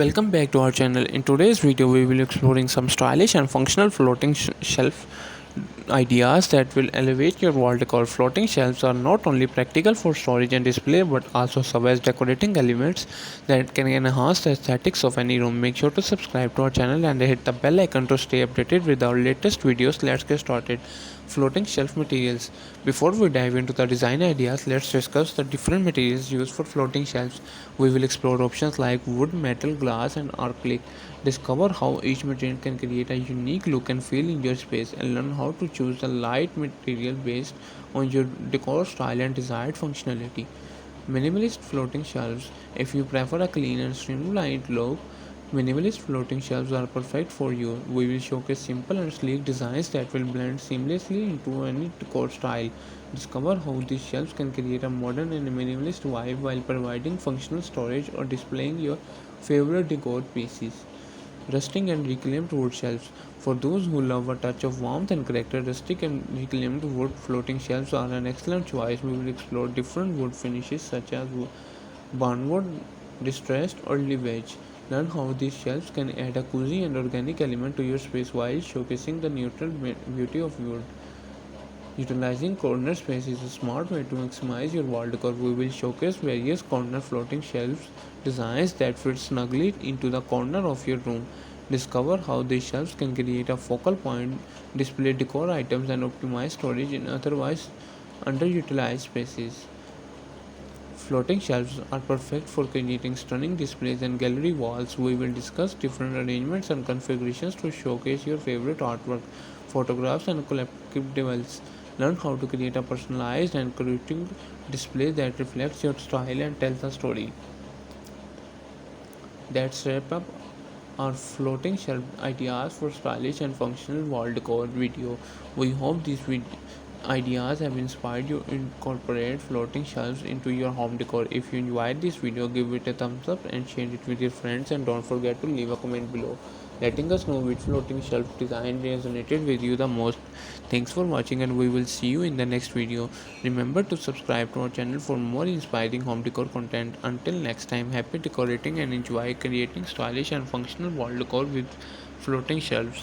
Welcome back to our channel. In today's video we will be exploring some stylish and functional floating shelf ideas that will elevate your wall decor. Floating shelves are not only practical for storage and display but also serve as decorating elements that can enhance the aesthetics of any room. Make sure to subscribe to our channel and hit the bell icon to stay updated with our latest videos. Let's get started. Floating shelf materials. Before we dive into the design ideas, let's discuss the different materials used for floating shelves. We will explore options like wood, metal, glass, and acrylic. Discover how each material can create a unique look and feel in your space, and learn how to choose the right material based on your decor style and desired functionality. Minimalist floating shelves. If you prefer a clean and streamlined look, minimalist floating shelves are perfect for you. We will showcase simple and sleek designs that will blend seamlessly into any decor style. Discover how these shelves can create a modern and minimalist vibe while providing functional storage or displaying your favorite decor pieces. Rustic and reclaimed wood shelves. For those who love a touch of warmth and character, rustic and reclaimed wood floating shelves are an excellent choice. We will explore different wood finishes such as barnwood, distressed, or leafage. Learn how these shelves can add a cozy and organic element to your space while showcasing the neutral beauty of wood. Utilizing corner space is a smart way to maximize your wall decor. We will showcase various corner floating shelves designs that fit snugly into the corner of your room. Discover how these shelves can create a focal point, display decor items, and optimize storage in otherwise underutilized spaces. Floating shelves are perfect for creating stunning displays and gallery walls. We will discuss different arrangements and configurations to showcase your favorite artwork, photographs, and collectibles. Learn how to create a personalized and curated display that reflects your style and tells a story. That's wrap up our floating shelf ideas for stylish and functional wall decor video. We hope these ideas have inspired you to incorporate floating shelves into your home decor. If you enjoyed this video, give it a thumbs up and share it with your friends, and don't forget to leave a comment below letting us know which floating shelf design resonated with you the most. Thanks for watching, and we will see you in the next video. Remember to subscribe to our channel for more inspiring home decor content. Until next time, happy decorating and enjoy creating stylish and functional wall decor with floating shelves.